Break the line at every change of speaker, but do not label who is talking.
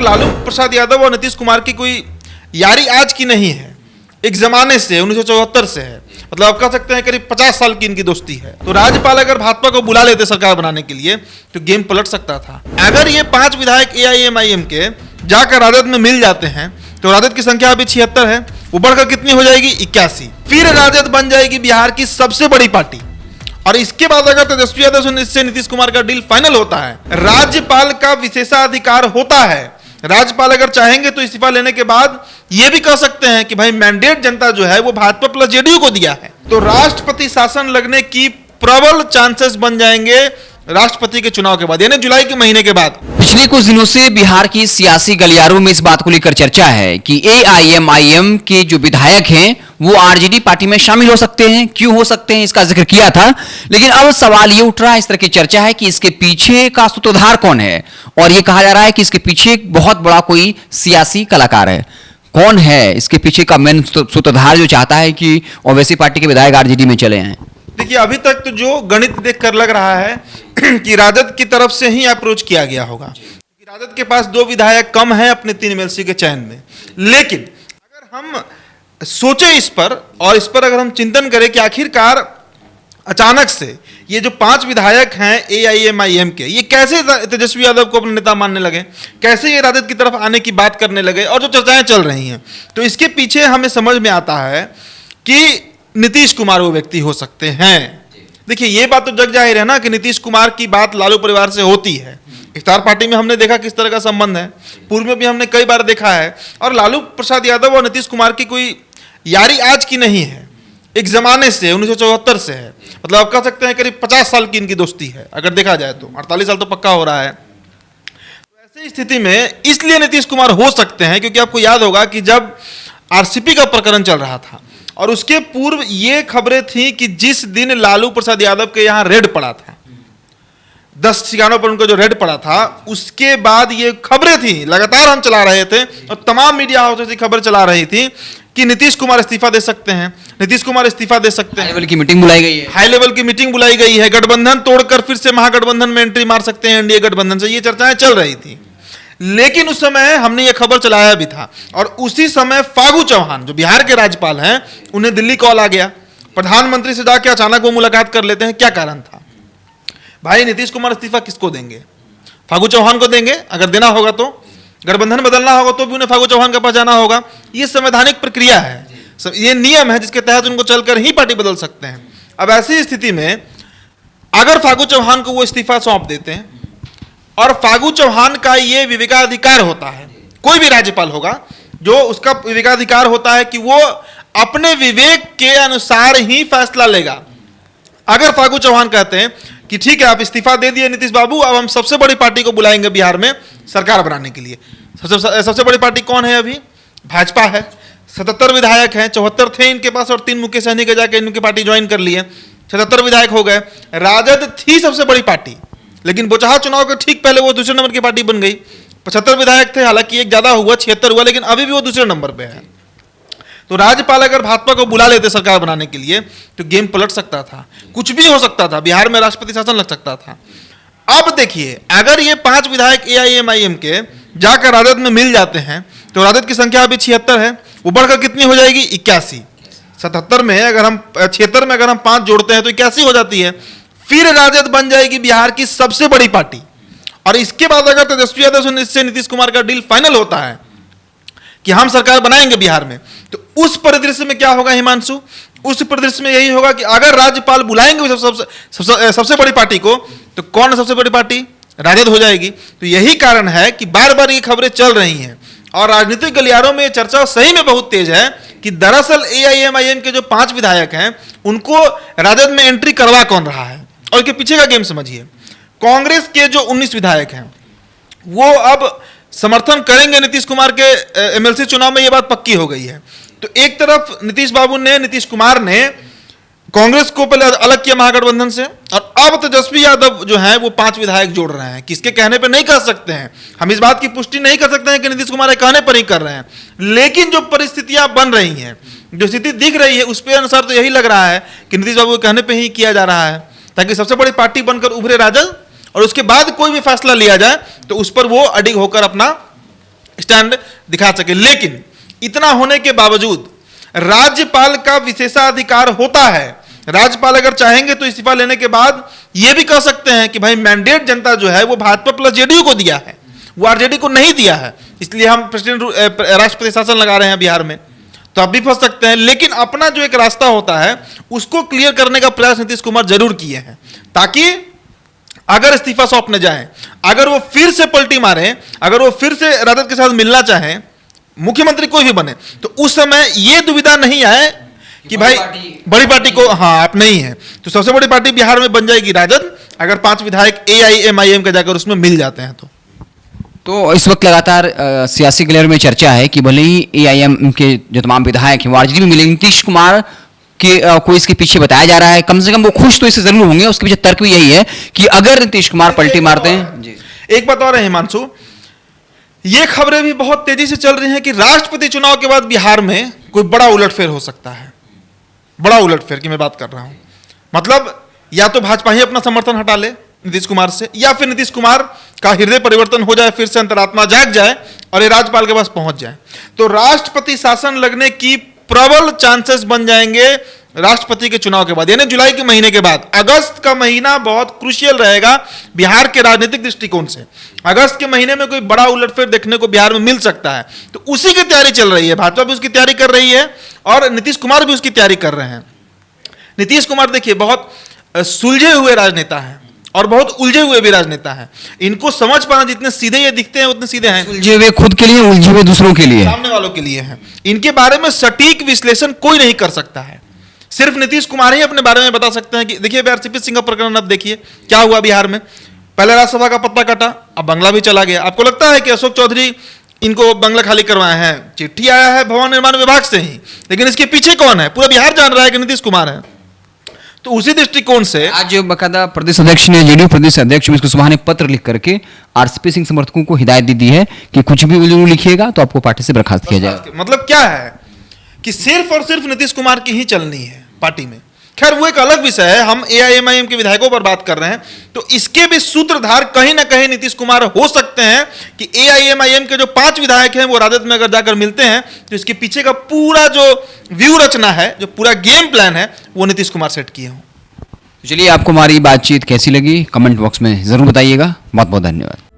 और लालू प्रसाद यादव और नीतीश कुमार की कोई यारी आज की नहीं है, एक जमाने से 1974 से है। मतलब आप कह सकते हैं करीब 50 साल की इनकी दोस्ती है। तो राज्यपाल अगर भाजपा को बुला लेते सरकार बनाने के लिए तो गेम पलट सकता था। अगर ये 5 विधायक AIMIM के जाकर राजद में मिल जाते हैं तो राजद की संख्या अभी 76 है, वो बढ़कर कितनी हो जाएगी 81। फिर राजद बन जाएगी बिहार की सबसे बड़ी पार्टी। और इसके बाद अगर तेजस्वी यादव से नीतीश कुमार का डील फाइनल होता है, राज्यपाल का विशेषाधिकार होता है। राज्यपाल अगर चाहेंगे तो इस्तीफा लेने के बाद यह भी कह सकते हैं कि भाई मैंडेट जनता जो है वो भाजपा प्लस जेडीयू को दिया है। तो राष्ट्रपति शासन लगने की प्रबल चांसेस बन जाएंगे राष्ट्रपति के चुनाव के बाद, यानी जुलाई के महीने के बाद।
पिछले कुछ दिनों से बिहार की सियासी गलियारों में इस बात को लेकर चर्चा है कि AIMIM के जो विधायक हैं वो RJD पार्टी में शामिल हो सकते हैं। क्यों हो सकते हैं इसका जिक्र किया था, लेकिन अब सवाल ये उठ रहा है, इस तरह की चर्चा है कि इसके पीछे का सूत्रधार कौन है। और ये कहा जा रहा है कि इसके पीछे एक बहुत बड़ा कोई सियासी कलाकार है। कौन है इसके पीछे का मेन सूत्रधार जो चाहता है कि ओवैसी पार्टी के विधायक RJD में चले हैं?
देखिए, अभी तक तो जो गणित देखकर लग रहा है कि राजद की तरफ से ही अप्रोच किया गया होगा, क्योंकि राजद के पास 2 विधायक कम हैं अपने 3 MLC के चयन में। लेकिन अगर हम सोचे इस पर और इस पर अगर हम चिंतन करें कि आखिरकार अचानक से ये जो 5 विधायक हैं AIMIM के, ये कैसे तेजस्वी यादव को अपना नेता मानने लगे, कैसे ये राजद की तरफ आने की बात करने लगे, और जो चर्चाएं चल रही हैं, तो इसके पीछे हमें समझ में आता है कि नीतीश कुमार वो व्यक्ति हो सकते हैं। देखिए, ये बात तो जग जाहिर है ना कि नीतीश कुमार की बात लालू परिवार से होती है। इफ्तार पार्टी में हमने देखा किस तरह का संबंध है, पूर्व में भी हमने कई बार देखा है। और लालू प्रसाद यादव और नीतीश कुमार की कोई यारी आज की नहीं है, एक जमाने से 1974 से है। मतलब आप कह सकते हैं करीब 50 साल की इनकी दोस्ती है, अगर देखा जाए तो 48 साल तो पक्का हो रहा है। तो ऐसी स्थिति में इसलिए नीतीश कुमार हो सकते हैं क्योंकि आपको याद होगा कि जब RCP का प्रकरण चल रहा था और उसके पूर्व ये खबरें थी कि जिस दिन लालू प्रसाद यादव के यहाँ रेड पड़ा था, 10 ठिकानों पर उनका जो रेड पड़ा था, उसके बाद ये खबरें थी, लगातार हम चला रहे थे और तमाम मीडिया हाउस ऐसी खबर चला रही थी कि नीतीश कुमार इस्तीफा दे सकते हैं, नीतीश कुमार इस्तीफा दे सकते हैं।
हाई लेवल की मीटिंग बुलाई गई है,
हाई लेवल की मीटिंग बुलाई गई है, गठबंधन तोड़कर फिर से महागठबंधन में एंट्री मार सकते हैं एनडीए गठबंधन से, ये चर्चाएं चल रही थी। लेकिन उस समय हमने ये खबर चलाया भी था और उसी समय फागू चौहान जो बिहार के राज्यपाल हैं, उन्हें दिल्ली कॉल आ गया, प्रधानमंत्री से जाके अचानक वो मुलाकात कर लेते हैं। क्या कारण था? भाई नीतीश कुमार इस्तीफा किसको देंगे? फागू चौहान को देंगे, अगर देना होगा तो गठबंधन बदलना होगा तो भी उन्हें फागू चौहान के पास जाना होगा। ये संवैधानिक प्रक्रिया है, ये नियम है जिसके तहत उनको चलकर ही पार्टी बदल सकते हैं। अब ऐसी स्थिति में अगर फागू चौहान को वो इस्तीफा सौंप देते हैं और फागू चौहान का ये विवेकाधिकार होता है, कोई भी राज्यपाल होगा जो उसका विवेकाधिकार होता है कि वो अपने विवेक के अनुसार ही फैसला लेगा। अगर फागू चौहान कहते हैं कि ठीक है आप इस्तीफा दे दिए नीतीश बाबू, अब हम सबसे बड़ी पार्टी को बुलाएंगे बिहार में सरकार बनाने के लिए। सबसे बड़ी पार्टी कौन है? अभी भाजपा है, 77 विधायक हैं, 74 थे इनके पास और 3 मुख्य सैनिक के जाके इनकी पार्टी ज्वाइन कर लिए, 77 विधायक हो गए। राजद थी सबसे बड़ी पार्टी, लेकिन बोचहा चुनाव के ठीक पहले वो दूसरे नंबर की पार्टी बन गई। 75 विधायक थे, हालांकि एक ज्यादा हुआ, 76 हुआ, लेकिन अभी भी वो दूसरे नंबर पे है। तो राज्यपाल अगर भाजपा को बुला लेते सरकार बनाने के लिए तो गेम पलट सकता था, कुछ भी हो सकता था, बिहार में राष्ट्रपति शासन लग सकता था। अब देखिए, अगर ये 5 विधायक AIMIM के जाकर राजद में मिल जाते हैं तो राजद की संख्या अभी 76 है, वो बढ़कर कितनी हो जाएगी 81। 77 में अगर हम 76 में अगर हम 5 जोड़ते हैं तो 81 हो जाती है। फिर राजद बन जाएगी बिहार की सबसे बड़ी पार्टी। और इसके बाद अगर तेजस्वी यादव से नीतीश कुमार का डील फाइनल होता है कि हम सरकार बनाएंगे बिहार में, तो उस परिदृश्य में क्या होगा हिमांशु? उस परिदृश्य में यही होगा कि अगर राज्यपाल बुलाएंगे सबसे बड़ी पार्टी को, तो कौन सबसे बड़ी पार्टी? राजद हो जाएगी। तो यही कारण है कि बार बार ये खबरें चल रही हैं और राजनीतिक गलियारों में चर्चा सही में बहुत तेज है कि दरअसल AIMIM के जो 5 विधायक हैं उनको राजद में एंट्री करवा कौन रहा है। और इसके पीछे का गेम समझिए, कांग्रेस के जो 19 विधायक हैं वो अब समर्थन करेंगे नीतीश कुमार के MLC चुनाव में, ये बात पक्की हो गई है। तो एक तरफ नीतीश कुमार ने कांग्रेस को पहले अलग किया महागठबंधन से, और अब तेजस्वी यादव जो हैं वो 5 विधायक जोड़ रहे हैं। किसके कहने पर नहीं कर सकते हैं, हम इस बात की पुष्टि नहीं कर सकते हैं कि नीतीश कुमार के कहने पर ही कर रहे हैं, लेकिन जो परिस्थितियां बन रही हैं, जो स्थिति दिख रही है, उस पर अनुसार तो यही लग रहा है कि नीतीश बाबू के कहने पर ही किया जा रहा है, ताकि सबसे बड़ी पार्टी बनकर उभरे राजद और उसके बाद कोई भी फैसला लिया जाए तो उस पर वो अडिग होकर अपना स्टैंड दिखा सके। लेकिन इतना होने के बावजूद राज्यपाल का विशेषाधिकार होता है। राज्यपाल अगर चाहेंगे तो इस्तीफा लेने के बाद यह भी कह सकते हैं कि भाई मैंडेट जनता जो है वो भाजपा प्लस जेडीयू को दिया है, वो आरजेडी को नहीं दिया है, इसलिए हम राष्ट्रपति शासन लगा रहे हैं बिहार में, तो अब भी फंस सकते हैं। लेकिन अपना जो एक रास्ता होता है उसको क्लियर करने का प्रयास नीतीश कुमार जरूर किए हैं, ताकि अगर इस्तीफा सौंपने जाएं, अगर वो फिर से पलटी मारें, अगर वो फिर से राजद के साथ मिलना चाहें, मुख्यमंत्री कोई भी बने, तो उस समय ये दुविधा नहीं आए कि भाई बड़ी पार्टी को हाँ आप नहीं है, तो सबसे बड़ी पार्टी बिहार में बन जाएगी राजद, अगर 5 विधायक AIMIM के जाकर उसमें मिल जाते हैं
तो इस वक्त लगातार सियासी गलियारों में चर्चा है कि भले ही AIM के जो तमाम विधायक हैं वो आरजेडी में मिले, नीतीश कुमार के को इसके पीछे बताया जा रहा है, कम से कम वो खुश तो इससे जरूर होंगे। उसके पीछे तर्क भी यही है कि अगर नीतीश कुमार पलटी मारते हैं जी।
एक बात और है हिमांशु, ये खबरें भी बहुत तेजी से चल रही हैं कि राष्ट्रपति चुनाव के बाद बिहार में कोई बड़ा उलटफेर हो सकता है। बड़ा उलटफेर की मैं बात कर रहा हूं, मतलब या तो भाजपा ही अपना समर्थन हटा ले नीतीश कुमार से, या फिर नीतीश कुमार का हृदय परिवर्तन हो जाए, फिर से अंतरात्मा जाग जाए और ये राज्यपाल के पास पहुंच जाए, तो राष्ट्रपति शासन लगने की प्रबल चांसेस बन जाएंगे राष्ट्रपति के चुनाव के बाद, यानी जुलाई के महीने के बाद। अगस्त का महीना बहुत क्रूशियल रहेगा बिहार के राजनीतिक दृष्टिकोण से। अगस्त के महीने में कोई बड़ा उलटफेर देखने को बिहार में मिल सकता है, तो उसी की तैयारी चल रही है। भाजपा भी उसकी तैयारी कर रही है और नीतीश कुमार भी उसकी तैयारी कर रहे हैं। नीतीश कुमार देखिए बहुत सुलझे हुए राजनेता हैं और बहुत उलझे हुए भी राजनेता हैं। इनको समझ पाना, जितने सीधे ये दिखते हैं उतने सीधे हैं।
उलझे हुए खुद के लिए, उलझे हुए दूसरों के लिए,
सामने वालों के लिए हैं। इनके बारे में सटीक विश्लेषण कोई नहीं कर सकता है, सिर्फ नीतीश कुमार ही अपने बारे में बता सकते हैं कि देखिए आरसीपी सिंह का प्रकरण, अब देखिए क्या हुआ बिहार में। पहले राज्यसभा का पत्ता काटा, अब बंगला भी चला गया। आपको लगता है कि अशोक चौधरी इनको बंगला खाली करवाए हैं? चिट्ठी आया है भवन निर्माण विभाग से ही, लेकिन इसके पीछे कौन है? पूरा बिहार जान रहा है कि नीतीश कुमार है। तो उसी दृष्टिकोण से
आज बकायदा प्रदेश अध्यक्ष ने, जेडीयू प्रदेश अध्यक्ष उमेश कुशवाहा ने पत्र लिख करके आरसीपी सिंह समर्थकों को हिदायत दी है कि कुछ भी उल्लू लिखिएगा तो आपको पार्टी से बर्खास्त किया जाएगा।
मतलब क्या है कि सिर्फ और सिर्फ नीतीश कुमार की ही चलनी है पार्टी में। खैर वो एक अलग विषय है, हम AIMIM के विधायकों पर बात कर रहे हैं, तो इसके भी सूत्रधार कहीं ना कहीं नीतीश कुमार हो सकते हैं कि AIMIM के जो 5 विधायक हैं वो राजद में अगर जाकर मिलते हैं तो इसके पीछे का पूरा जो व्यू रचना है, जो पूरा गेम प्लान है, वो नीतीश कुमार सेट किए हों।
चलिए, आपको हमारी बातचीत कैसी लगी कमेंट बॉक्स में जरूर बताइएगा। बहुत बहुत धन्यवाद।